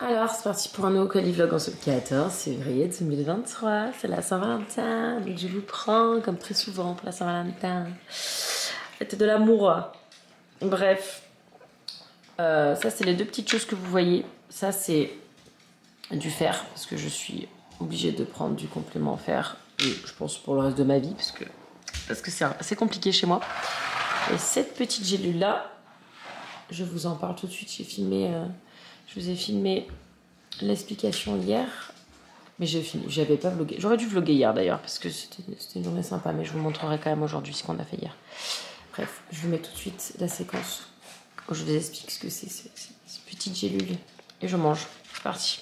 Alors, c'est parti pour un nouveau Colivlog en ce 14 février 2023. C'est la Saint-Valentin, donc je vous prends, comme très souvent pour la Saint-Valentin, fête de l'amour. Bref, ça c'est les deux petites choses que vous voyez. Ça c'est du fer, parce que je suis obligée de prendre du complément fer, et je pense pour le reste de ma vie, parce que c'est assez compliqué chez moi. Et cette petite gélule là, je vous en parle tout de suite. Je vous ai filmé l'explication hier, mais j'avais pas vlogué. J'aurais dû vlogger hier d'ailleurs, parce que c'était une journée sympa, mais je vous montrerai quand même aujourd'hui ce qu'on a fait hier. Bref, je vous mets tout de suite la séquence où je vous explique ce que c'est, cette petite gélule. Et je mange. C'est parti.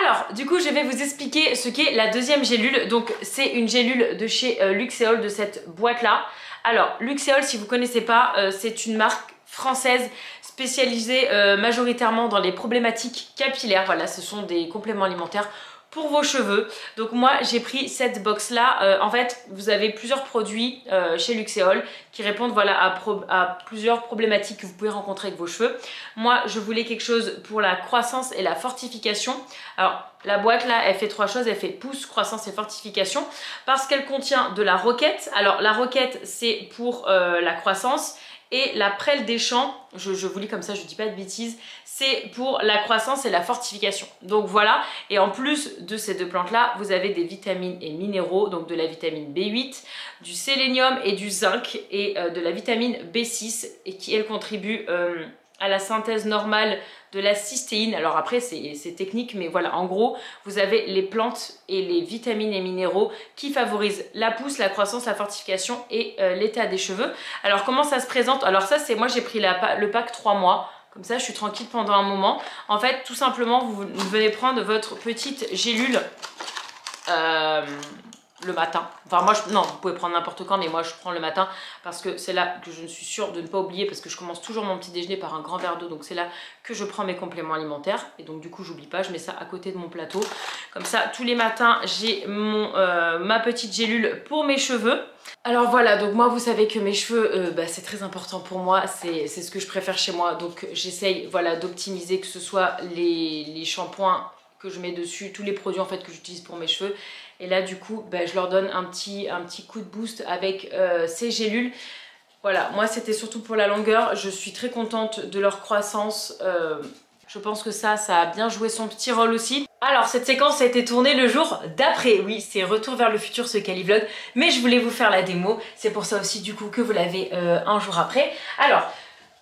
Alors, du coup, je vais vous expliquer ce qu'est la deuxième gélule. Donc, c'est une gélule de chez Luxéol, de cette boîte-là. Alors, Luxéol, si vous ne connaissez pas, c'est une marque française spécialisée majoritairement dans les problématiques capillaires. Voilà, ce sont des compléments alimentaires pour vos cheveux. Donc moi j'ai pris cette box là. En fait vous avez plusieurs produits chez Luxéol qui répondent voilà, à plusieurs problématiques que vous pouvez rencontrer avec vos cheveux. Moi je voulais quelque chose pour la croissance et la fortification. Alors la boîte là elle fait trois choses, elle fait pousse, croissance et fortification parce qu'elle contient de la roquette. Alors la roquette c'est pour la croissance. Et la prêle des champs, je vous lis comme ça, je ne dis pas de bêtises, c'est pour la croissance et la fortification. Donc voilà, et en plus de ces deux plantes-là, vous avez des vitamines et minéraux, donc de la vitamine B8, du sélénium et du zinc, et de la vitamine B6, et qui, elle, contribue à la synthèse normale de la cystéine. Alors après c'est technique, mais voilà, en gros vous avez les plantes et les vitamines et minéraux qui favorisent la pousse, la croissance, la fortification et l'état des cheveux. Alors comment ça se présente? Alors ça c'est, moi j'ai pris le pack 3 mois, comme ça je suis tranquille pendant un moment. En fait tout simplement vous venez prendre votre petite gélule le matin. Enfin moi, non, vous pouvez prendre n'importe quand, mais moi je prends le matin parce que c'est là que je suis sûre de ne pas oublier, parce que je commence toujours mon petit déjeuner par un grand verre d'eau, donc c'est là que je prends mes compléments alimentaires, et donc du coup j'oublie pas, je mets ça à côté de mon plateau. Comme ça, tous les matins, j'ai ma petite gélule pour mes cheveux. Alors voilà, donc moi vous savez que mes cheveux, c'est très important pour moi, c'est ce que je préfère chez moi, donc j'essaye voilà, d'optimiser, que ce soit les shampoings que je mets dessus, tous les produits en fait que j'utilise pour mes cheveux. Et là du coup je leur donne un petit coup de boost avec ces gélules. Voilà, moi c'était surtout pour la longueur, je suis très contente de leur croissance. Je pense que ça a bien joué son petit rôle aussi. Alors cette séquence a été tournée le jour d'après, oui c'est Retour vers le futur ce Calivlog, mais je voulais vous faire la démo, c'est pour ça aussi du coup que vous l'avez un jour après. Alors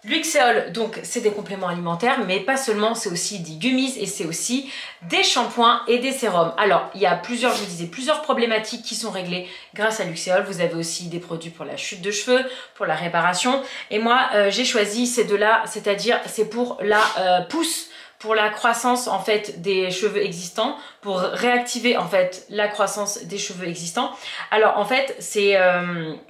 Luxéol, donc c'est des compléments alimentaires, mais pas seulement, c'est aussi des gummies et c'est aussi des shampoings et des sérums. Alors il y a plusieurs, je vous disais, plusieurs problématiques qui sont réglées grâce à Luxéol. Vous avez aussi des produits pour la chute de cheveux, pour la réparation, et moi j'ai choisi ces deux-là, c'est-à-dire c'est pour la pousse, pour la croissance en fait des cheveux existants, pour réactiver en fait la croissance des cheveux existants. Alors en fait c'est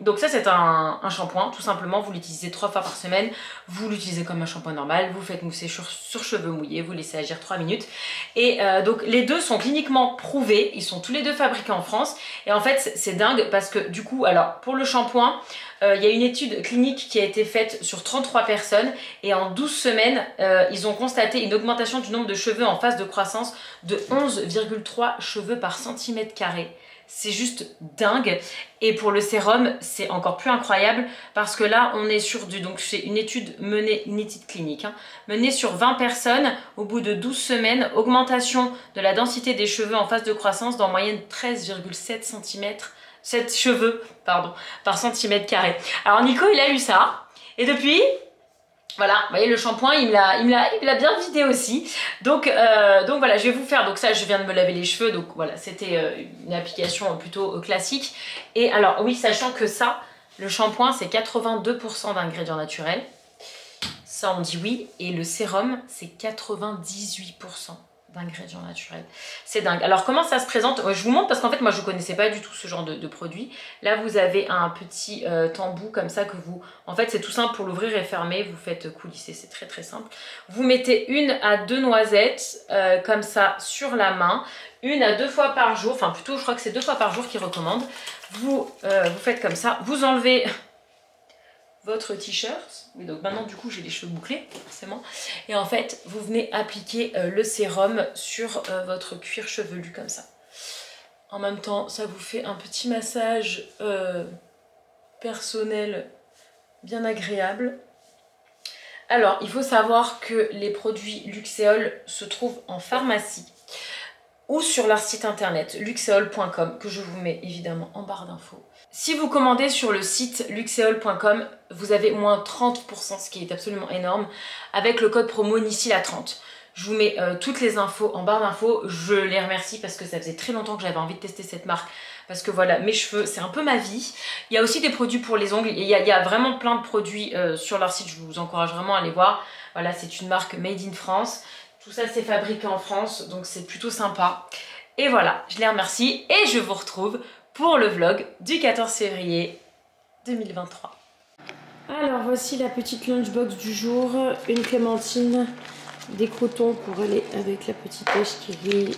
donc ça c'est un shampoing tout simplement, vous l'utilisez 3 fois par semaine, vous l'utilisez comme un shampoing normal, vous faites mousser sur cheveux mouillés, vous laissez agir 3 minutes, et donc les deux sont cliniquement prouvés, ils sont tous les deux fabriqués en France, et en fait c'est dingue parce que du coup, alors pour le shampoing, il y a une étude clinique qui a été faite sur 33 personnes, et en 12 semaines ils ont constaté une augmentation du nombre de cheveux en phase de croissance de 11,3 cheveux par centimètre carré. C'est juste dingue. Et pour le sérum, c'est encore plus incroyable parce que là, on est sur donc c'est une étude clinique, menée sur 20 personnes. Au bout de 12 semaines, augmentation de la densité des cheveux en phase de croissance d'en moyenne 13,7 cm, 7 cheveux pardon, par centimètre carré. Alors Nico, il a eu ça. Et depuis... Voilà, vous voyez le shampoing, il me l'a bien vidé aussi. Donc voilà, je vais vous faire, donc ça je viens de me laver les cheveux, donc voilà, c'était une application plutôt classique. Et alors oui, sachant que ça, le shampoing c'est 82% d'ingrédients naturels, ça on dit oui, et le sérum c'est 98% d'ingrédients naturels. C'est dingue. Alors comment ça se présente? Je vous montre parce qu'en fait moi je connaissais pas du tout ce genre de produit. Là vous avez un petit tambour comme ça que vous... En fait c'est tout simple pour l'ouvrir et fermer. Vous faites coulisser, c'est très simple. Vous mettez 1 à 2 noisettes comme ça sur la main. 1 à 2 fois par jour. Enfin plutôt je crois que c'est 2 fois par jour qu'ils recommandent. Vous faites comme ça. Vous enlevez votre t-shirt. Oui, donc maintenant du coup j'ai les cheveux bouclés forcément. Et en fait vous venez appliquer le sérum sur votre cuir chevelu comme ça. En même temps ça vous fait un petit massage personnel bien agréable. Alors il faut savoir que les produits Luxéol se trouvent en pharmacie ou sur leur site internet luxeol.com que je vous mets évidemment en barre d'infos. Si vous commandez sur le site luxeol.com, vous avez moins 30%, ce qui est absolument énorme, avec le code promo NICILA30. Je vous mets toutes les infos en barre d'infos. Je les remercie parce que ça faisait très longtemps que j'avais envie de tester cette marque. Parce que voilà, mes cheveux, c'est un peu ma vie. Il y a aussi des produits pour les ongles. Il y a vraiment plein de produits sur leur site. Je vous encourage vraiment à aller voir. Voilà, c'est une marque made in France. Tout ça, c'est fabriqué en France, donc c'est plutôt sympa. Et voilà, je les remercie et je vous retrouve pour le vlog du 14 février 2023. Alors voici la petite lunchbox du jour, une clémentine, des croûtons pour aller avec la petite pêche qui rit,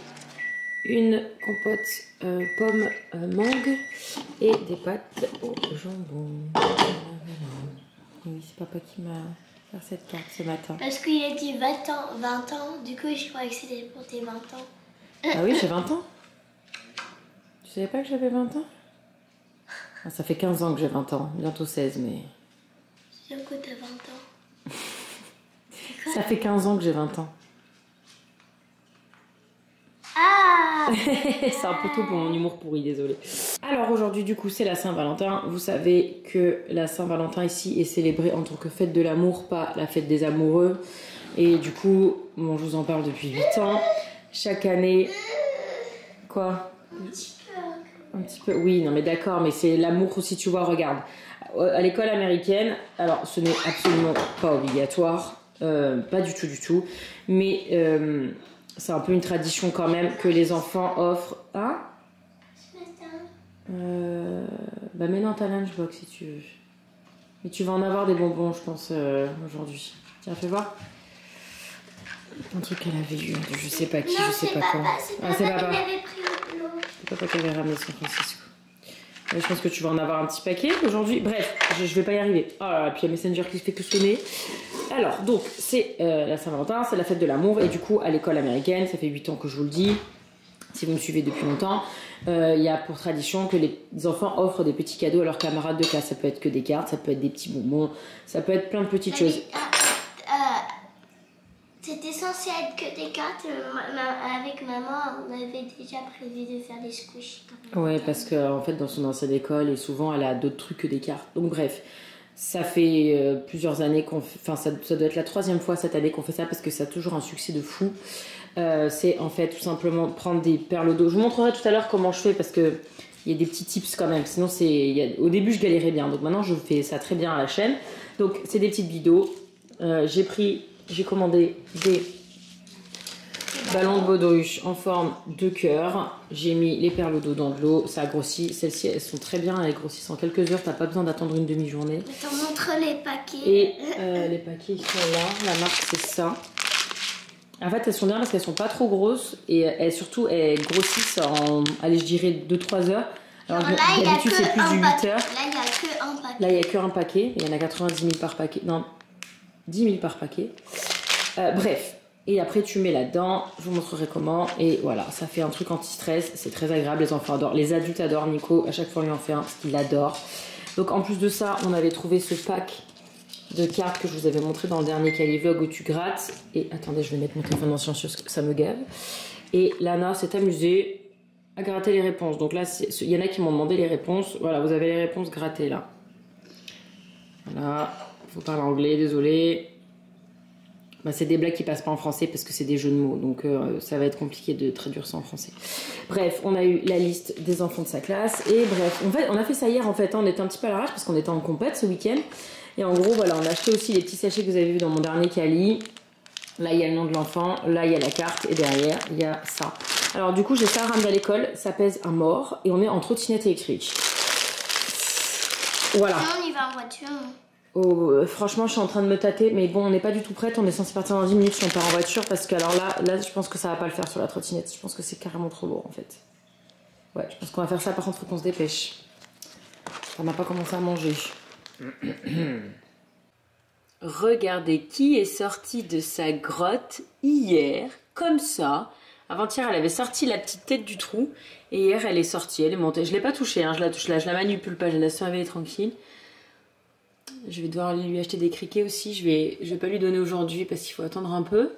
une compote pomme mangue et des pâtes au jambon. Oui, c'est papa qui m'a fait cette carte ce matin. Parce qu'il a dit 20 ans, du coup je croyais que c'était pour tes 20 ans. Ah oui, j'ai 20 ans. Tu savais pas que j'avais 20 ans? Ah, ça fait 15 ans que j'ai 20 ans, bientôt 16, mais... C'est quoi t'as 20 ans? Ça fait 15 ans que j'ai 20 ans. Ah C'est un peu tôt pour mon humour pourri, désolé. Alors aujourd'hui du coup c'est la Saint-Valentin. Vous savez que la Saint-Valentin ici est célébrée en tant que fête de l'amour, pas la fête des amoureux. Et du coup, bon, je vous en parle depuis 8 ans. Chaque année... Quoi? Un petit peu, oui, non mais d'accord, mais c'est l'amour aussi, tu vois, regarde. À l'école américaine, alors ce n'est absolument pas obligatoire, pas du tout, mais c'est un peu une tradition quand même que les enfants offrent à... bah mets dans ta lunchbox si tu veux. Mais tu vas en avoir des bonbons, je pense, aujourd'hui. Tiens, fais voir. Un truc qu'elle avait eu, je sais pas qui, non, je sais pas quoi. Ah, c'est papa qui avait pris l'eau. C'est papa qui avait ramené San Francisco. Ouais, je pense que tu vas en avoir un petit paquet aujourd'hui. Bref, je vais pas y arriver. Oh là là, puis il y a Messenger qui se fait que sonner. Alors, donc, c'est la Saint-Valentin, c'est la fête de l'amour. Et du coup, à l'école américaine, ça fait 8 ans que je vous le dis. Si vous me suivez depuis longtemps, il y a pour tradition que les enfants offrent des petits cadeaux à leurs camarades de classe. Ça peut être que des cartes, ça peut être des petits bonbons, ça peut être plein de petites choses. C'était censé être que des cartes. Avec maman, on avait déjà prévu de faire des squishies. Ouais, parce qu'en fait, dans son ancienne école, et souvent, elle a d'autres trucs que des cartes. Donc bref, ça fait plusieurs années qu'on fait... Enfin, ça doit être la 3e fois cette année qu'on fait ça, parce que ça a toujours un succès de fou. C'est en fait tout simplement prendre des perles d'eau. Je vous montrerai tout à l'heure comment je fais, parce que il y a des petits tips quand même. Sinon, au début, je galérais bien. Donc maintenant, je fais ça très bien à la chaîne. Donc, c'est des petites billes d'eau. J'ai commandé des ballons de baudruche en forme de cœur. J'ai mis les perles d'eau dans de l'eau. Ça a grossi. Celles-ci, elles sont très bien. Elles grossissent en quelques heures. T'as pas besoin d'attendre une demi-journée. Je te montre les paquets. Et les paquets, ils sont là. La marque, c'est ça. En fait, elles sont bien parce qu'elles sont pas trop grosses. Et surtout, elles grossissent en, allez, je dirais 2-3 heures. Alors, d'habitude, c'est plus de 8 heures. Là, il n'y a que un paquet. Là, il n'y a qu'un paquet. Il y en a 90 000 par paquet. Non, 10 000 par paquet. Bref. Et après, tu mets là-dedans. Je vous montrerai comment. Et voilà, ça fait un truc anti-stress. C'est très agréable. Les enfants adorent. Les adultes adorent. Nico, à chaque fois, on lui en fait un parce qu'il adore. Donc, en plus de ça, on avait trouvé ce pack de cartes que je vous avais montré dans le dernier Cali Vlog où tu grattes. Et attendez, je vais mettre mon téléphone en silencieux parce que ça me gave. Et Lana s'est amusée à gratter les réponses. Donc là, il y en a qui m'ont demandé les réponses. Voilà, vous avez les réponses grattées là. Voilà, il faut parler anglais, désolé. Bah, c'est des blagues qui passent pas en français parce que c'est des jeux de mots. Donc ça va être compliqué de traduire ça en français. Bref, on a eu la liste des enfants de sa classe. Et bref, on a fait ça hier en fait. On était un petit peu à l'arrache parce qu'on était en compète ce week-end. Et en gros, voilà, on a acheté aussi les petits sachets que vous avez vus dans mon dernier Cali. Là, il y a le nom de l'enfant. Là, il y a la carte. Et derrière, il y a ça. Alors, du coup, j'ai ça à ramener à l'école. Ça pèse un mort. Et on est en trottinette électrique. Voilà. On y va en voiture. Oh, franchement, je suis en train de me tâter. Mais bon, on n'est pas du tout prête. On est censé partir dans 10 minutes si on part en voiture. Parce que, alors là, je pense que ça va pas le faire sur la trottinette. Je pense que c'est carrément trop lourd, en fait. Ouais, je pense qu'on va faire ça. Par contre, faut qu'on se dépêche. On n'a pas commencé à manger. Regardez qui est sorti de sa grotte hier, comme ça. Avant-hier, elle avait sorti la petite tête du trou. Et hier, elle est sortie, elle est montée. Je ne l'ai pas touchée, hein, je la touche là, je la manipule pas, je la laisse surveiller tranquille. Je vais devoir lui acheter des criquets aussi. Je vais pas lui donner aujourd'hui parce qu'il faut attendre un peu.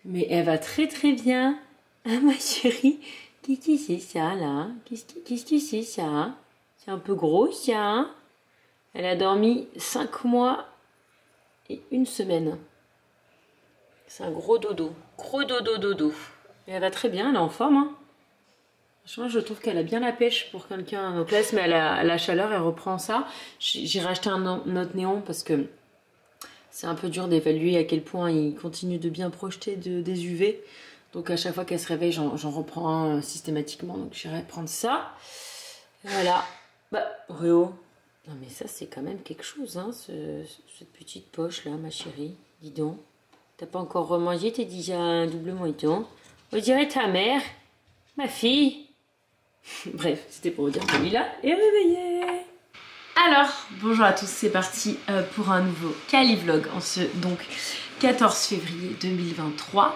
Mais elle va très très bien. Ah ma chérie, qu'est-ce que c'est ça là? Qu'est-ce que c'est ça? C'est un peu gros ça. Elle a dormi 5 mois et 1 semaine. C'est un gros dodo. Gros dodo. Et elle va très bien, elle est en forme. Hein. Franchement, je trouve qu'elle a bien la pêche pour quelqu'un. Donc là, elle se met à la chaleur, elle reprend ça. J'ai racheté un autre néon parce que c'est un peu dur d'évaluer à quel point il continue de bien projeter des UV. Donc à chaque fois qu'elle se réveille, j'en reprends un systématiquement. Donc j'irai prendre ça. Voilà. Bah, Réo. Non mais ça, c'est quand même quelque chose, hein, cette petite poche là, ma chérie. Dis donc. T'as pas encore remangé, t'es déjà un double moiton. On dirait ta mère, ma fille. Bref, c'était pour vous dire que celui-là est réveillé. Alors, bonjour à tous, c'est parti pour un nouveau Cali-vlog en ce donc 14 février 2023.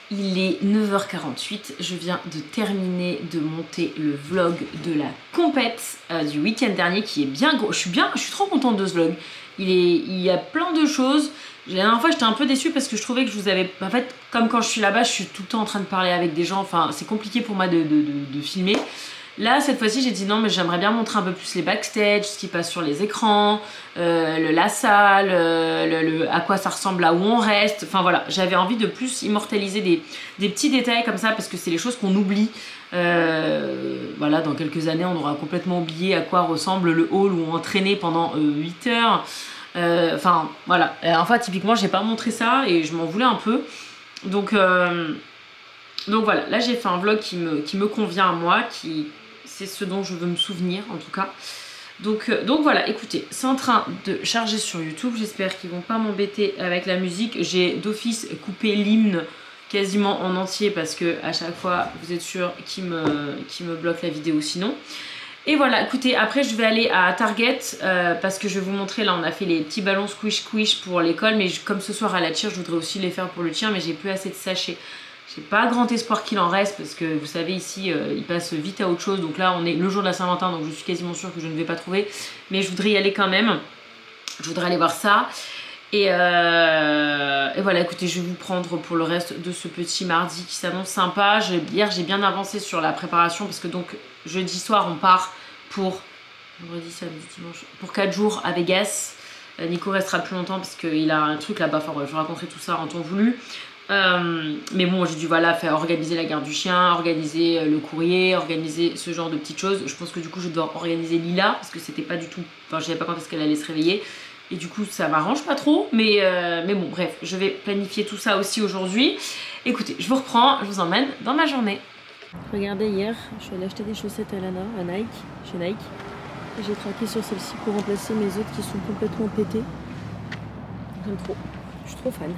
Il est 9h48, je viens de terminer de monter le vlog de la compète du week-end dernier qui est bien gros. Je suis trop contente de ce vlog. Il y a plein de choses. La dernière fois j'étais un peu déçue parce que je trouvais que je vous avais... En fait, comme quand je suis là-bas, je suis tout le temps en train de parler avec des gens. Enfin, c'est compliqué pour moi de filmer. Là, cette fois-ci, j'ai dit non, mais j'aimerais bien montrer un peu plus les backstage, ce qui passe sur les écrans, la salle, à quoi ça ressemble là où on reste. Enfin voilà, j'avais envie de plus immortaliser des petits détails comme ça parce que c'est les choses qu'on oublie. Voilà, dans quelques années, on aura complètement oublié à quoi ressemble le hall où on entraînait pendant 8 heures. Enfin voilà, enfin typiquement j'ai pas montré ça et je m'en voulais un peu donc voilà, là j'ai fait un vlog qui me convient à moi, c'est ce dont je veux me souvenir en tout cas, donc voilà, écoutez, c'est en train de charger sur YouTube, j'espère qu'ils vont pas m'embêter avec la musique. J'ai d'office coupé l'hymne quasiment en entier parce que à chaque fois vous êtes sûr qu'ils me bloquent la vidéo sinon. Et voilà, écoutez, après je vais aller à Target parce que je vais vous montrer, là on a fait les petits ballons squish pour l'école, mais comme ce soir à la tire, je voudrais aussi les faire pour le tien, mais j'ai plus assez de sachets. J'ai pas grand espoir qu'il en reste parce que vous savez ici, il passe vite à autre chose, donc là on est le jour de la Saint-Valentin, donc je suis quasiment sûre que je ne vais pas trouver, mais je voudrais y aller quand même, je voudrais aller voir ça. Et voilà, écoutez, je vais vous prendre pour le reste de ce petit mardi qui s'annonce sympa. Hier, j'ai bien avancé sur la préparation parce que donc jeudi soir, on part pour vendredi, samedi, dimanche, pour 4 jours à Vegas. Nico restera plus longtemps parce qu'il a un truc là-bas. Enfin bref, je vous raconterai tout ça en temps voulu. Mais bon, j'ai dû faire organiser la garde du chien, organiser le courrier, organiser ce genre de petites choses. Je pense que du coup, je dois organiser Lila parce que c'était pas du tout. Enfin, je savais pas quand est-ce qu'elle allait se réveiller. Et du coup, ça m'arrange pas trop. Mais bon, bref, je vais planifier tout ça aussi aujourd'hui. Écoutez, je vous reprends, je vous emmène dans ma journée. Regardez, hier, je suis allée acheter des chaussettes à Lana, à Nike, chez Nike. J'ai craqué sur celle-ci pour remplacer mes autres qui sont complètement pétées. J'aime trop. Je suis trop fan.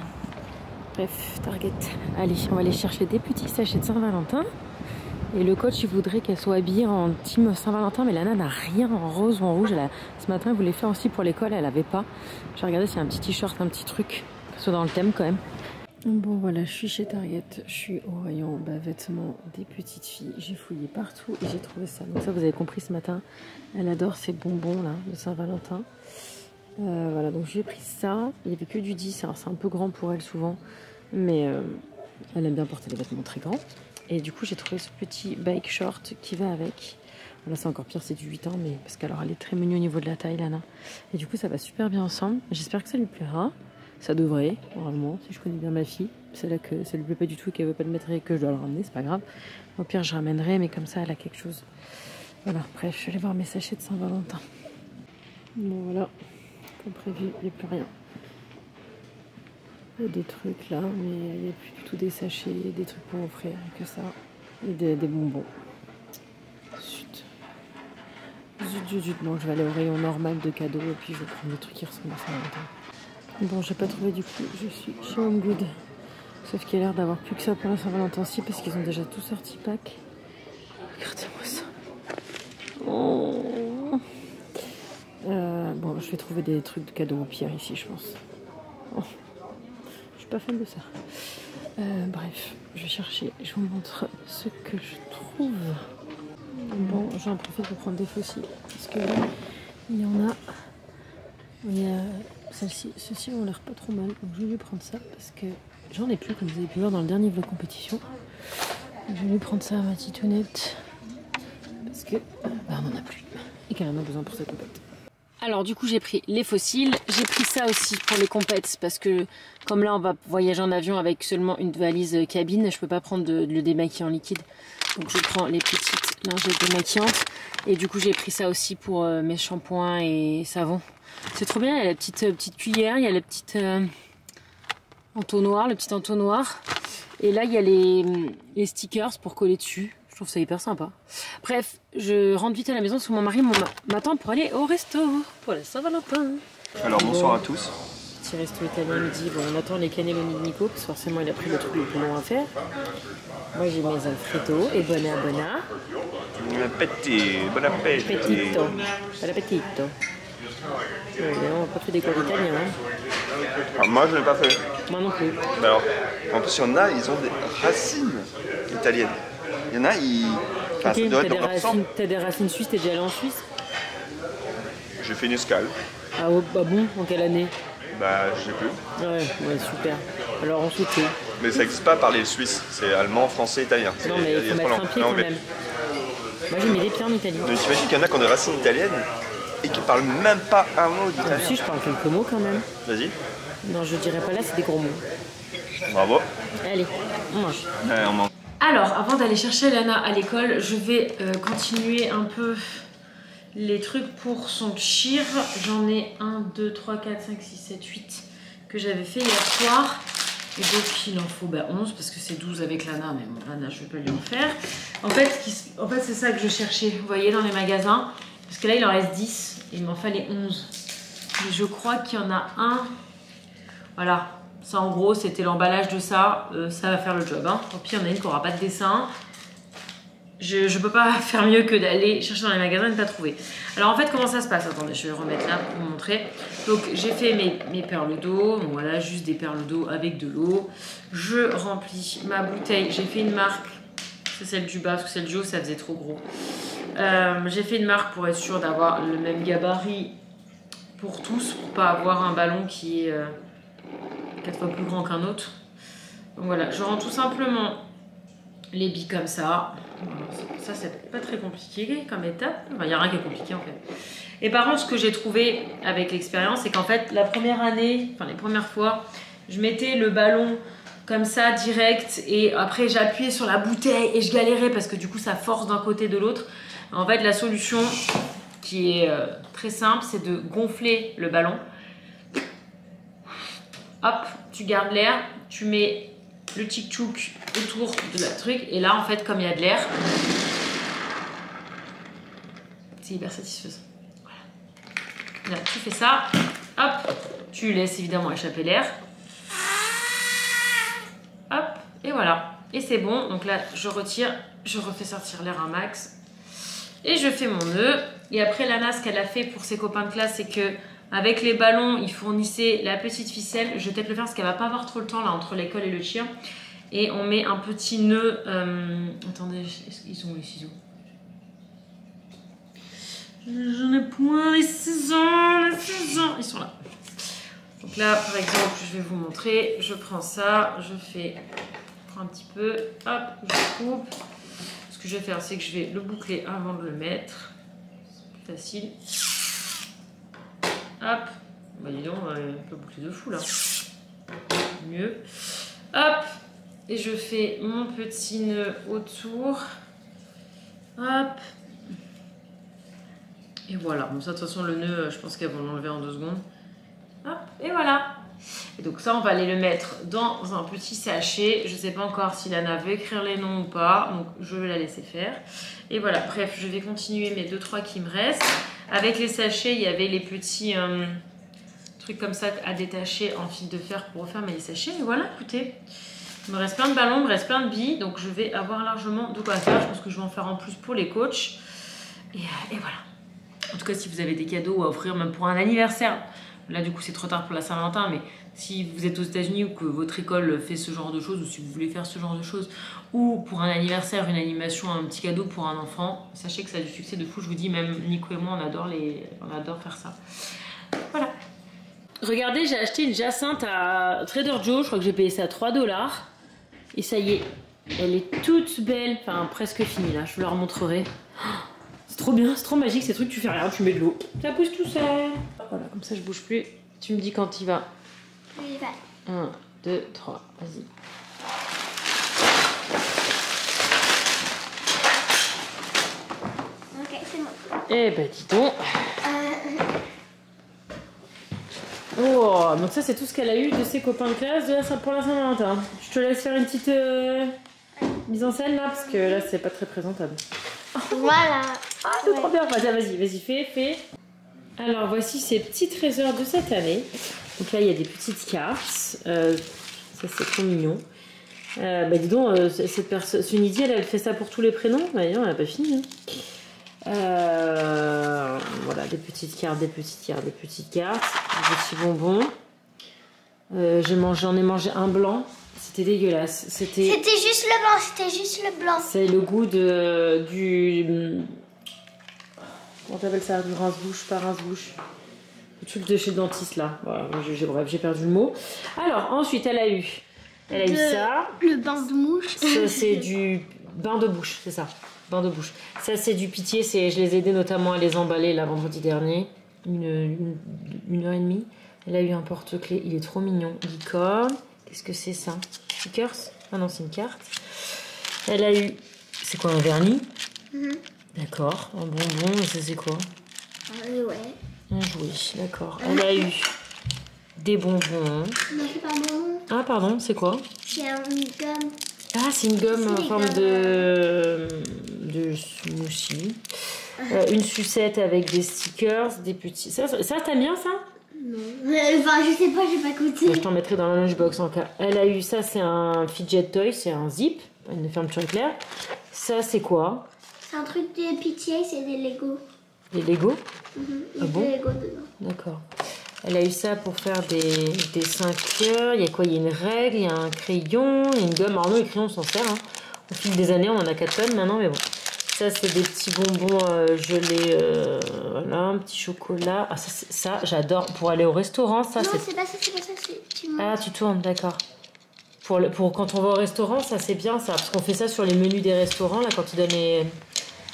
Bref, Target. Allez, on va aller chercher des petits sachets de Saint-Valentin. Et le coach, il voudrait qu'elle soit habillée en team Saint-Valentin, mais Lana n'a rien en rose ou en rouge. Ce matin, elle voulait faire aussi pour l'école, elle avait pas. J'ai regardé s'il y a un petit t-shirt, un petit truc, que ce soit dans le thème quand même. Bon voilà, je suis chez Target, je suis au rayon vêtements des petites filles. J'ai fouillé partout et j'ai trouvé ça. Donc ça, vous avez compris ce matin, elle adore ces bonbons là de Saint-Valentin. Voilà, donc j'ai pris ça. Il n'y avait que du 10, alors c'est un peu grand pour elle souvent, mais elle aime bien porter des vêtements très grands. Et du coup, j'ai trouvé ce petit bike short qui va avec. Là, c'est encore pire, c'est du 8 ans, mais parce qu'alors elle est très mignonne au niveau de la taille, Lana. Et du coup, ça va super bien ensemble. J'espère que ça lui plaira. Ça devrait, normalement, si je connais bien ma fille. C'est là que ça lui plaît pas du tout et qu'elle veut pas le mettre et que je dois le ramener, c'est pas grave. Au pire, je ramènerai, mais comme ça, elle a quelque chose. Voilà, bref, je vais aller voir mes sachets de Saint-Valentin. Bon, voilà, comme prévu, il n'y a plus rien. Il y a des trucs là, mais il n'y a plus du tout des sachets, des trucs pour offrir, que ça. Et des bonbons. Zut. Bon, je vais aller au rayon normal de cadeaux et puis je vais prendre des trucs qui ressemblent à Saint-Valentin. Bon, j'ai pas trouvé du coup, je suis chez Home Good. Sauf qu'il y a l'air d'avoir plus que ça pour la Saint-Valentin-ci parce qu'ils ont déjà tout sorti pack. Regardez-moi ça. Oh. Bon, je vais trouver des trucs de cadeaux au pire ici, je pense. Oh, je suis pas fan de ça. Bref, je vais chercher, je vous montre ce que je trouve. Bon, j'en profite pour prendre des fossiles. Parce que là, il y en a. Il y a celle-ci. Ceux-ci ont l'air pas trop mal. Donc je vais lui prendre ça parce que j'en ai plus, comme vous avez pu voir dans le dernier vlog compétition. Donc, je vais lui prendre ça à ma titounette. Parce que bah, on en a plus. Et qu'elle en a besoin pour sa compète. Alors du coup j'ai pris les fossiles, j'ai pris ça aussi pour les compètes parce que comme là on va voyager en avion avec seulement une valise cabine, je peux pas prendre le démaquillant liquide. Donc je prends les petites lingettes démaquillantes et du coup j'ai pris ça aussi pour mes shampoings et savons. C'est trop bien, il y a la petite cuillère, il y a la petite entonnoir, le petit entonnoir. Et là il y a les stickers pour coller dessus. Je trouve ça hyper sympa. Bref, je rentre vite à la maison parce que mon mari m'attend pour aller au resto pour la Saint-Valentin. Alors bonsoir à tous. Petit resto italien midi. Bon, on attend les cannelloni de Nico parce que forcément il a pris le truc le plus long à faire. Moi j'ai mes alfredo et bon Appétit, bon appétit. appetito. Bon appetito. On n'a pas fait des cours d'italien. Hein. Alors, moi je n'ai pas fait. Moi non plus. Alors, en plus il y en a, ils ont des racines italiennes. Il y en a, Enfin, Okay, ça doit être leur sang. t'as des racines suisses, t'es déjà allé en Suisse? J'ai fait une escale. Ah ouais, bah bon, en quelle année? Bah je sais plus. Ouais, super. Alors on soutient. Mais ça n'existe pas parler le suisse. C'est allemand, français, italien. Non mais il faut mettre un pied quand même. Moi j'ai mis des pieds en Italie. Donc t'imagines qu'il y en a qui ont des racines italiennes et qui parlent même pas un mot d'italien. Si, je parle quelques mots quand même. Vas-y. Non, je dirais pas là, c'est des gros mots. Bravo. Allez, on mange. On mange. Alors, avant d'aller chercher Lana à l'école, je vais continuer un peu les trucs pour son cheer. J'en ai 1, 2, 3, 4, 5, 6, 7, 8 que j'avais fait hier soir. Et donc, il en faut 11 parce que c'est 12 avec Lana. Mais bon, Lana, je ne vais pas lui en faire. En fait c'est ça que je cherchais, vous voyez, dans les magasins. Parce que là, il en reste 10 et il m'en fallait 11. Mais je crois qu'il y en a un. Voilà. Ça en gros c'était l'emballage de ça, ça va faire le job. Hein. Tant pis, il y en a une qui n'aura pas de dessin. Je peux pas faire mieux que d'aller chercher dans les magasins et ne pas trouver. Alors en fait comment ça se passe? Attendez, je vais remettre là pour vous montrer. Donc j'ai fait mes perles d'eau, donc voilà, juste des perles d'eau avec de l'eau. Je remplis ma bouteille, j'ai fait une marque, c'est celle du bas parce que celle du haut ça faisait trop gros. J'ai fait une marque pour être sûr d'avoir le même gabarit pour tous, pour pas avoir un ballon qui est 4 fois plus grand qu'un autre. Donc voilà, je rends tout simplement les billes comme ça. Ça c'est pas très compliqué comme étape. Il n'y a rien qui est compliqué en fait. Et par contre ce que j'ai trouvé avec l'expérience c'est qu'en fait la première année, enfin les premières fois, je mettais le ballon comme ça direct et après j'appuyais sur la bouteille et je galérais parce que du coup ça force d'un côté de l'autre. En fait la solution qui est très simple c'est de gonfler le ballon. Hop, tu gardes l'air, tu mets le tchik-tchouk autour de la truc et là en fait comme il y a de l'air, c'est hyper satisfaisant. Voilà. Là, tu fais ça, hop, tu laisses évidemment échapper l'air. Hop, et voilà. Et c'est bon, donc là je retire, je refais sortir l'air un max. Et je fais mon nœud. Et après Lana, ce qu'elle a fait pour ses copains de classe, c'est que avec les ballons, ils fournissaient la petite ficelle. Je vais peut-être le faire parce qu'elle va pas avoir trop le temps là entre l'école et le cheer. Et on met un petit nœud. Attendez, ils sont où les ciseaux? J'en ai point les ciseaux, ils sont là. Donc là, par exemple, je vais vous montrer. Je prends ça, je prends un petit peu, hop, je coupe. Ce que je vais faire, c'est que je vais le boucler avant de le mettre. C'est plus facile. Hop, bah dis donc, on peut boucler de fou là. Mieux. Hop, et je fais mon petit nœud autour. Hop. Et voilà, bon ça de toute façon le nœud, je pense qu'elles vont l'enlever en 2 secondes. Hop, et voilà. Et donc ça, on va aller le mettre dans un petit sachet. Je ne sais pas encore si Lana veut écrire les noms ou pas, donc je vais la laisser faire. Et voilà, bref, je vais continuer mes 2-3 qui me restent. Avec les sachets, il y avait les petits trucs comme ça à détacher en fil de fer pour refaire mes sachets. Et voilà, écoutez, il me reste plein de ballons, il me reste plein de billes, donc je vais avoir largement de quoi faire. Je pense que je vais en faire en plus pour les coachs. Et voilà. En tout cas, si vous avez des cadeaux à offrir, même pour un anniversaire. Là, du coup, c'est trop tard pour la Saint-Valentin, mais si vous êtes aux États-Unis ou que votre école fait ce genre de choses, ou si vous voulez faire ce genre de choses, ou pour un anniversaire, une animation, un petit cadeau pour un enfant, sachez que ça a du succès de fou. Je vous dis, même Nico et moi, on adore faire ça. Voilà. Regardez, j'ai acheté une jacinthe à Trader Joe. Je crois que j'ai payé ça 3 $. Et ça y est, elle est toute belle, enfin presque finie là. Je vous la remontrerai. C'est trop bien, c'est trop magique ces trucs. Tu fais rien, tu mets de l'eau, ça pousse tout seul. Voilà, comme ça je bouge plus. Tu me dis quand il va. Il va. 1, 2, 3, vas-y. Ok, c'est bon. Eh ben dis donc. Oh, donc ça c'est tout ce qu'elle a eu de ses copains de classe pour la Saint-Valentin. Je te laisse faire une petite mise en scène là, parce que là c'est pas très présentable. Voilà. Ah, c'est trop bien. Vas-y, fais. Alors voici ces petits trésors de cette année. Donc là il y a des petites cartes. Ça c'est trop mignon. Bah dis donc, cette personne, Sunidi, elle fait ça pour tous les prénoms. Bah non, elle a pas fini. Voilà, des petites cartes, des petits bonbons. J'en ai mangé un blanc. C'était dégueulasse. C'était juste le blanc. C'est le goût du... Comment t'appelles ça? Du rince-bouche, pas rince-bouche. Le truc de chez le dentiste là. Voilà, bref, j'ai perdu le mot. Alors, ensuite, elle a eu ça. Le bain de mouche. Ça, c'est du bain de bouche, c'est ça. Bain de bouche. Ça, c'est du pitié. Je les ai aidés notamment à les emballer là vendredi dernier. Une heure et demie. Elle a eu un porte-clés. Il est trop mignon. Licorne. Qu'est-ce que c'est ça? Stickers? Ah non, c'est une carte. Elle a eu... C'est quoi, un vernis? D'accord. Un bonbon. Et ça, c'est quoi? Ouais. Un jouet. D'accord. Elle a eu des bonbons. Non, c'est pas bon. Ah, pardon. C'est quoi? C'est une gomme. Ah, c'est une gomme en forme de smoothie. Une sucette avec des stickers, des petits... Ça t'aimes bien, ça? Non. Enfin, je sais pas, j'ai pas goûté. Moi, je t'en mettrai dans la lunchbox en cas. Elle a eu ça, c'est un fidget toy, c'est un zip, une fermeture éclair. Ça, c'est quoi? C'est un truc de pitié, c'est des Lego. Des Lego? Il y Ah a bon? des Lego dedans. D'accord. Elle a eu ça pour faire des 5 cœurs. Il y a quoi? Il y a une règle, il y a un crayon, il y a une gomme. Alors nous, les crayons, on s'en sert. Hein. Au fil des années, on en a 4 tonnes maintenant, mais bon. Ça, c'est des petits bonbons gelés. Voilà, un petit chocolat. Ah, ça j'adore. Pour aller au restaurant, ça, non, c'est pas ça, c'est pas ça. Ah, tu tournes, d'accord. Pour quand on va au restaurant, ça, c'est bien, ça. Parce qu'on fait ça sur les menus des restaurants, là, quand ils donnent les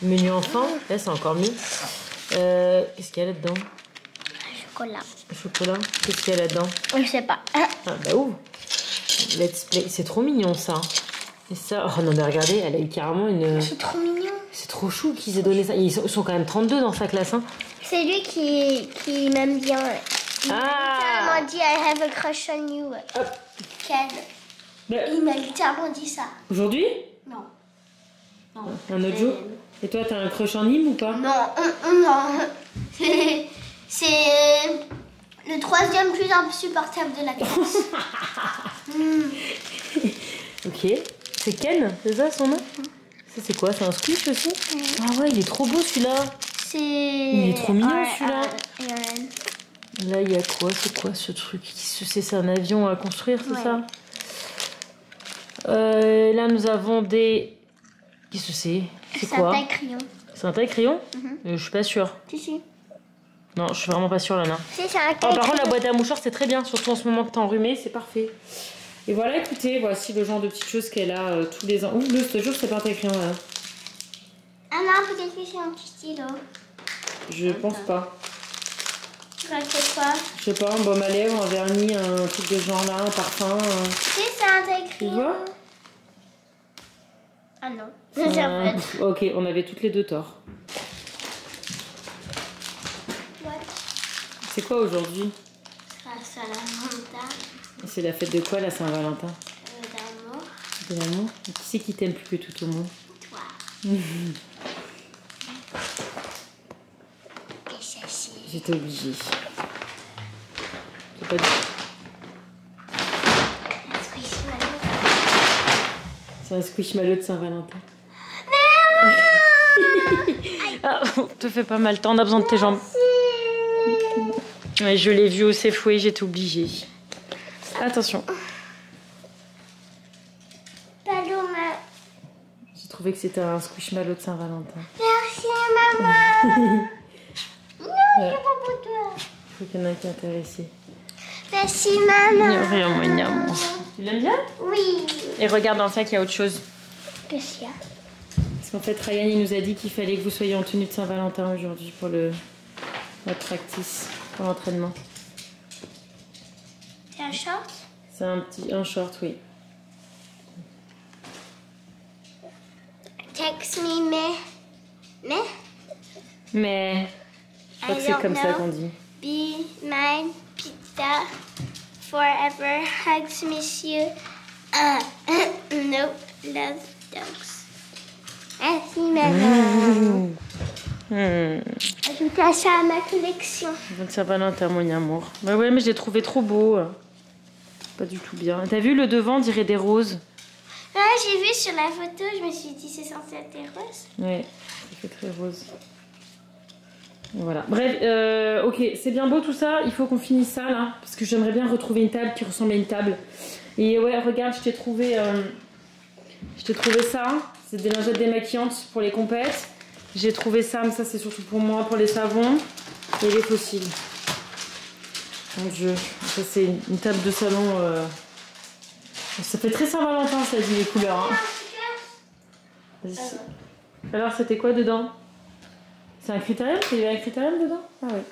menus enfants. Là, c'est encore mieux. Qu'est-ce qu'il y a là-dedans? Chocolat. Chocolat. Qu'est-ce qu'il y a là-dedans? Je sais pas. Ah bah ouf. Let's play. C'est trop mignon ça. Et ça, oh non mais regardez, elle a eu carrément une... C'est trop mignon. C'est trop chou qu'ils aient donné ça. Ils sont quand même 32 dans sa classe. Hein. C'est lui qui m'aime bien. Il m'a dit I have a crush on you. Ken. Il m'a littéralement dit ça. Aujourd'hui? Non. Un autre jour? Et toi, t'as un crush en Nîmes ou pas? Non. C'est le 3e plus insupportable de la classe. Ok. C'est Ken, c'est ça son nom? Ça c'est quoi? C'est un squish aussi? Ah ouais, il est trop beau celui-là. Il est trop mignon celui-là. Là, il y a quoi? C'est quoi ce truc? C'est un avion à construire, c'est ça? Là, nous avons des... Qu'est-ce que c'est? C'est quoi? C'est un taille-crayon. C'est un taille-crayon? Je suis pas sûre. Si. Non, je suis vraiment pas sûre, Lana. Si, c'est un par contre, la boîte à mouchoirs, c'est très bien. Surtout en ce moment que t'es enrhumée, c'est parfait. Et voilà, écoutez, voici le genre de petites choses qu'elle a tous les ans. Ouh, ce jour, c'est pas un taille-crayon, là. Ah non, peut-être que c'est un petit stylo. Je pense pas. C'est quoi? Je sais pas, un baume à lèvres, un vernis, un truc de ce genre-là, un parfum. Si, c'est un taille-crayon. Tu vois? Ah non. Ok, on avait toutes les deux tort. C'est quoi aujourd'hui? La Saint-Valentin. C'est la fête de quoi, la Saint-Valentin? D'amour. De l'amour? Qui c'est qui t'aime plus que tout au monde? Toi. Et ceci. J'étais obligée. J'ai pas dit. C'est un squishmallow de Saint-Valentin. Ah Ah, te fais pas mal, on a besoin de tes jambes. Ouais, je l'ai vu au Safeway, j'étais obligée. Attention. Paloma. J'ai trouvé que c'était un squishmallow de Saint-Valentin. Merci maman. Non, c'est pas pour toi. Il faut qu'il y en ait un qui est intéressé. Merci maman. Rien, mon amour. Tu l'aimes bien? Oui. Et regarde dans le sac, il y a autre chose. Qu'est-ce qu'il y a? Parce qu'en fait, Ryan, il nous a dit qu'il fallait que vous soyez en tenue de Saint-Valentin aujourd'hui pour la practice, pour l'entraînement. C'est un short? C'est un short, oui. Text me, Mais je crois que c'est comme ça qu'on dit. Be mine, pizza, forever, hugs, miss you. Nope, love dogs. Merci maman. Ajoutez ça à ma collection. Donc Saint-Valentin, mon amour. Bah ouais, mais je l'ai trouvé trop beau. Pas du tout bien. T'as vu le devant, on dirait des roses. Ouais, j'ai vu sur la photo, je me suis dit c'est censé être des roses. Ouais, ça fait très rose. Voilà. Bref, ok, c'est bien beau tout ça. Il faut qu'on finisse ça là, parce que j'aimerais bien retrouver une table qui ressemble à une table. Et ouais, regarde, je t'ai trouvé ça. C'est des lingettes démaquillantes pour les compètes. J'ai trouvé ça, mais ça c'est surtout pour moi, pour les savons et les fossiles. Mon Dieu, ça c'est une table de salon. Ça fait très Saint-Valentin, ça dit les couleurs. Hein. Alors c'était quoi dedans? C'est un critérium? Il y avait un critérium dedans? Ah ouais.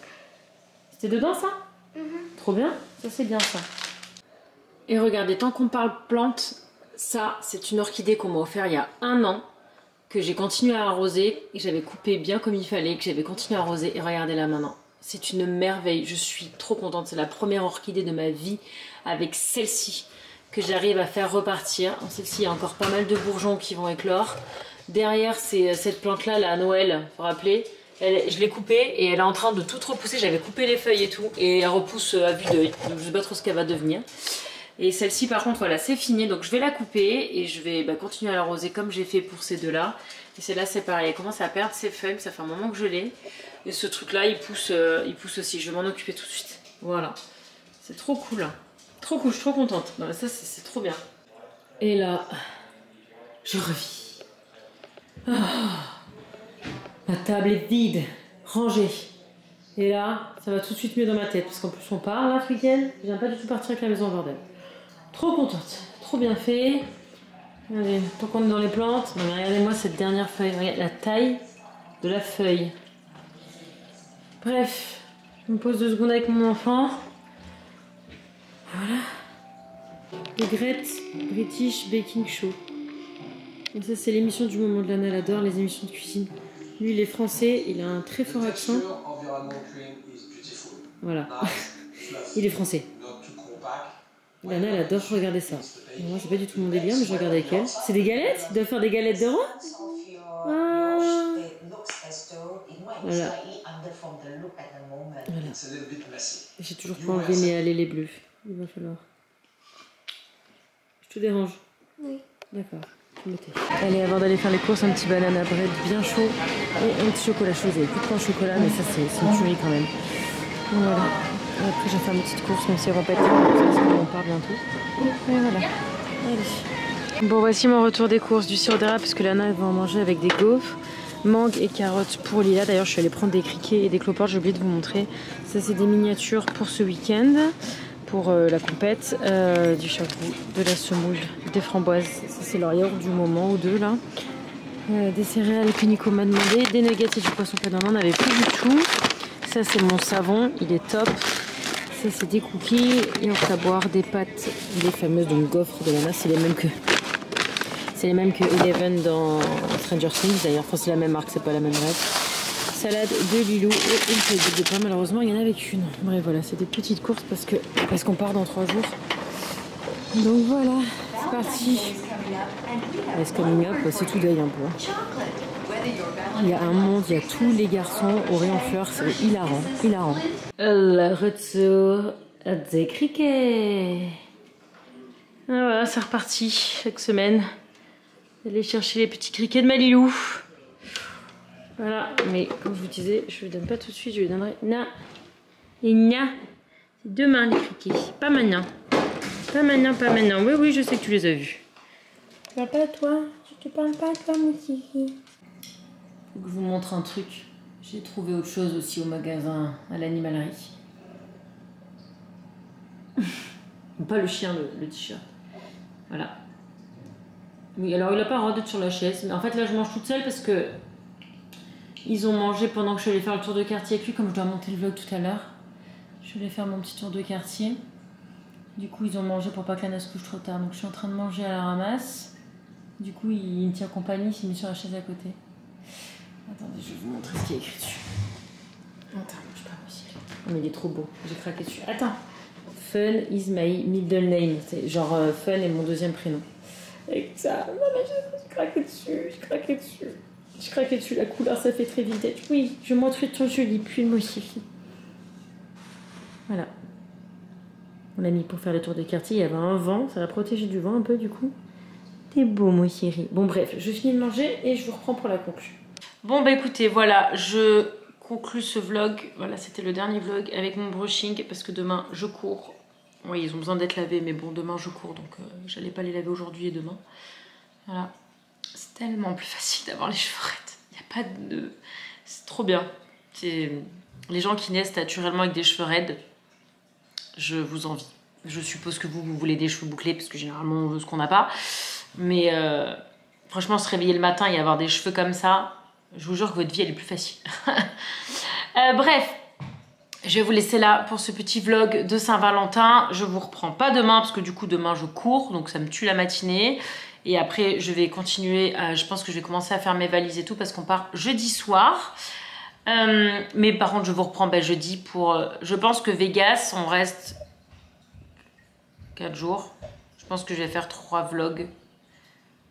C'était dedans ça? Trop bien, ça c'est bien ça. Et regardez, tant qu'on parle plantes, ça c'est une orchidée qu'on m'a offert il y a 1 an, que j'ai continué à arroser, et j'avais coupé bien comme il fallait, que j'avais continué à arroser, et regardez-la maintenant. C'est une merveille, je suis trop contente, c'est la première orchidée de ma vie avec celle-ci que j'arrive à faire repartir. Celle-ci, il y a encore pas mal de bourgeons qui vont éclore. Derrière, c'est cette plante-là, la Noël, vous vous rappelez, je l'ai coupée et elle est en train de tout repousser. J'avais coupé les feuilles et tout, et elle repousse à vue d'œil. Donc je sais pas trop ce qu'elle va devenir. Et celle-ci, par contre, voilà, c'est fini. Donc je vais la couper et je vais continuer à l'arroser comme j'ai fait pour ces deux-là. Et celle-là, c'est pareil. Elle commence à perdre ses feuilles. Ça fait un moment que je l'ai. Et ce truc-là, il pousse aussi. Je vais m'en occuper tout de suite. Voilà. C'est trop cool. Trop cool, je suis trop contente. Non, ça, c'est trop bien. Et là, je revis. Oh, ma table est vide, rangée. Et là, ça va tout de suite mieux dans ma tête. Parce qu'en plus, on part là ce week-end. Je viens pas du tout partir avec la maison en bordel. Trop contente, trop bien fait. Allez, tant qu'on est dans les plantes. Non, mais regardez-moi cette dernière feuille. Regardez la taille de la feuille. Bref, je me pose 2 secondes avec mon enfant. Voilà. Le Great British Baking Show. Donc ça c'est l'émission du moment de l'année, elle adore les émissions de cuisine. Lui il est français, il a un très fort accent. Voilà. Il est français. Lana elle adore regarder ça. Moi c'est pas du tout mon délire mais je regarde avec elle. C'est des galettes? Ils doivent faire des galettes de roi? Ah. Voilà. Voilà. J'ai toujours pas enlevé mes allées les bleus. Il va falloir. Je te dérange? Oui. D'accord. Allez, avant d'aller faire les courses, un petit banana bread bien chaud et un petit chocolat chaud. Il n'y avait plus de pain au chocolat, mais ça c'est une tuerie quand même. Donc, voilà. Et après, je vais faire mes petites courses, même si elles vont pas être très parce qu'on part bientôt. Et voilà. Allez. Bon, voici mon retour des courses. Du sirop d'érable, parce que Lana elle va en manger avec des gaufres. Mangue et carottes pour Lila. D'ailleurs, je suis allée prendre des criquets et des cloportes. J'ai oublié de vous montrer. Ça, c'est des miniatures pour ce week-end. Pour la compète, du chapeau, de la semoule, des framboises. Ça, c'est leur yaourt du moment ou deux là. Des céréales que Nico m'a demandé. Des nuggets et du poisson pain. On n'en avait plus du tout. Ça, c'est mon savon. Il est top. Ça, c'est des cookies. Et on va boire des pâtes, des fameuses donc gaufres de Lana. C'est les mêmes que Eleven dans Stranger Things. D'ailleurs, c'est la même marque, c'est pas la même reste. Salade de Lilou et une feuille de pain. Malheureusement, il y en avait qu'une. Bref, voilà, c'est des petites courses parce qu'on part dans 3 jours. Donc voilà, c'est parti. Est-ce coming up, c'est tout d'œil un peu. Il y a un monde, il y a tous les garçons au rayon fleurs, c'est hilarant, hilarant. Le retour des criquets. Ah voilà, c'est reparti chaque semaine. Aller chercher les petits criquets de ma Lilou. Voilà, mais comme je vous disais, je ne lui donne pas tout de suite, je lui donnerai c'est demain les criquets, pas maintenant. Pas maintenant, pas maintenant. Oui, oui, je sais que tu les as vus. Tu parles pas à toi? Je te parle pas à toi, mon chéri. Faut que je vous montre un truc. J'ai trouvé autre chose aussi au magasin, à l'animalerie. Pas le chien, le t-shirt. Voilà. Oui, alors il a pas le droit d'être sur la chaise. Mais en fait, là, je mange toute seule parce que ils ont mangé pendant que je suis allée faire le tour de quartier avec lui, comme je dois monter le vlog tout à l'heure. Je suis allée faire mon petit tour de quartier. Du coup, ils ont mangé pour pas que Lana se couche trop tard. Donc, je suis en train de manger à la ramasse. Du coup, il me tient compagnie, il s'est mis sur la chaise à côté. Attendez, je vais vous montrer ce qu'il y a écrit dessus. Attends, je sais pas possible. Oh, mais il est trop beau. J'ai craqué dessus. Attends. Fun is my middle name. C'est genre Fun est mon deuxième prénom. Et ça, non mais j'ai craqué dessus. J'ai craqué dessus. J'ai craqué dessus. La couleur, ça fait très vintage. Oui, je montrer ton joli pull, moi aussi. Voilà. On l'a mis pour faire le tour des quartiers. Il y avait un vent. Ça l'a protégé du vent un peu, du coup. T'es beau, mon chéri. Bon, bref, je finis de manger et je vous reprends pour la conclusion. Bon, bah écoutez, voilà, je conclue ce vlog. Voilà, c'était le dernier vlog avec mon brushing parce que demain, je cours. Oui, ils ont besoin d'être lavés, mais bon, demain, je cours. Donc, j'allais pas les laver aujourd'hui et demain. Voilà. C'est tellement plus facile d'avoir les cheveux raides. Il n'y a pas de... C'est trop bien. Les gens qui naissent naturellement avec des cheveux raides, je vous envie. Je suppose que vous voulez des cheveux bouclés parce que généralement, on veut ce qu'on n'a pas. Mais franchement, se réveiller le matin et avoir des cheveux comme ça, je vous jure que votre vie, elle est plus facile. Bref, je vais vous laisser là pour ce petit vlog de Saint-Valentin. Je vous reprends pas demain parce que du coup, demain, je cours. Donc, ça me tue la matinée. Et après, je vais continuer. Je pense que je vais commencer à faire mes valises et tout parce qu'on part jeudi soir. Mais par contre, je vous reprends jeudi pour... je pense que Vegas, on reste 4 jours. Je pense que je vais faire 3 vlogs.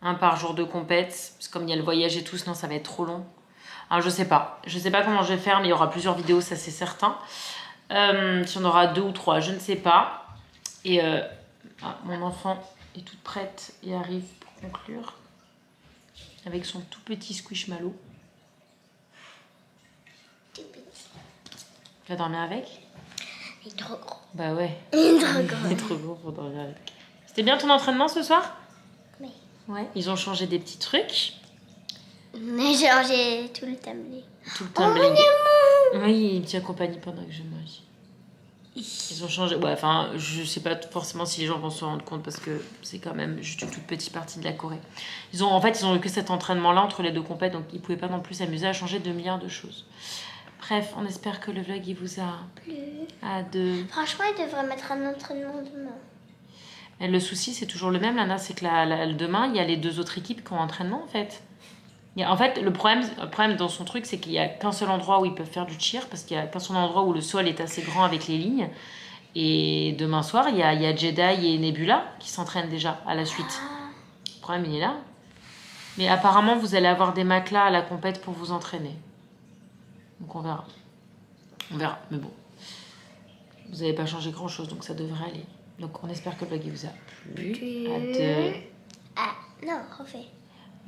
Un par jour de compète, parce que comme il y a le voyage et tout, sinon ça va être trop long. Alors je sais pas comment je vais faire, mais il y aura plusieurs vidéos, ça c'est certain. Si on aura 2 ou 3, je ne sais pas. Et mon enfant est toute prête et arrive pour conclure. Avec son tout petit squishmallow. Tout petit. Tu vas dormir avec? Il est trop gros. Bah ouais. Il est trop gros. Il est trop gros pour dormir avec. C'était bien ton entraînement ce soir? Oui. Ouais, ils ont changé des petits trucs. Mais j'ai tout le tumbling. Tout le tumbling. Oui, il me tient compagnie pendant que je mange. Ils ont changé. Ouais, enfin, je sais pas forcément si les gens vont se rendre compte parce que c'est quand même juste une toute petite partie de la Corée. En fait, ils ont eu que cet entraînement-là entre les 2 compètes, donc ils pouvaient pas non plus s'amuser à changer 2 milliards de choses. Bref, on espère que le vlog il vous a plu. Franchement, il devrait mettre un entraînement demain. Et le souci, c'est toujours le même, Lana, c'est que demain, il y a les 2 autres équipes qui ont entraînement, en fait. En fait, le problème dans son truc, c'est qu'il n'y a qu'un seul endroit où ils peuvent faire du cheer, parce qu'il n'y a qu'un seul endroit où le sol est assez grand avec les lignes. Et demain soir, il y a Jedi et Nebula qui s'entraînent déjà à la suite. Le problème, il est là. Mais apparemment, vous allez avoir des matelas à la compète pour vous entraîner. Donc on verra. On verra, mais bon. Vous n'avez pas changé grand-chose, donc ça devrait aller. Donc on espère que le vlog il vous a plu. À 2. Ah, non, refais.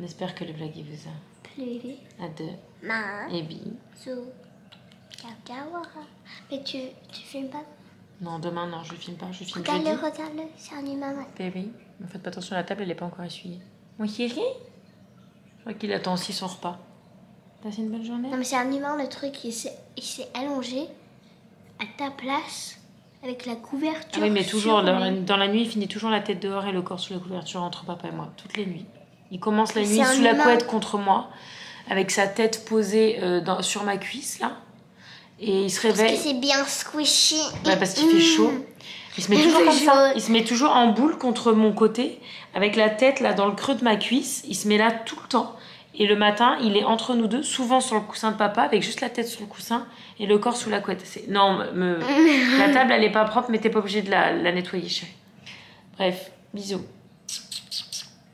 On espère que le vlog il vous a plu. À 2. Ma. Et bi. Zou. Mais tu filmes pas? Non, demain, non, je filme pas. Je filme regarde-le, regarde-le. C'est un humain. Baby, ne faites pas attention, la table, elle n'est pas encore essuyée. Mon chéri? Je crois qu'il attend aussi son repas. Passez une bonne journée? Non, mais c'est un humain, le truc. Il s'est allongé à ta place. Avec la couverture. Ah oui, mais toujours, dans la nuit, il finit toujours la tête dehors et le corps sous la couverture entre papa et moi. Toutes les nuits. Il commence la nuit sous la couette contre moi, avec sa tête posée sur ma cuisse, là. Et il se réveille. Parce que c'est bien squishy. Ouais, parce qu'il fait chaud. Il se met toujours comme ça. Il se met toujours en boule contre mon côté, avec la tête là dans le creux de ma cuisse. Il se met là tout le temps. Et le matin, il est entre nous deux, souvent sur le coussin de papa, avec juste la tête sur le coussin et le corps sous la couette. Non, la table, elle est pas propre, mais t'es pas obligé de la nettoyer, chérie. Bref, bisous.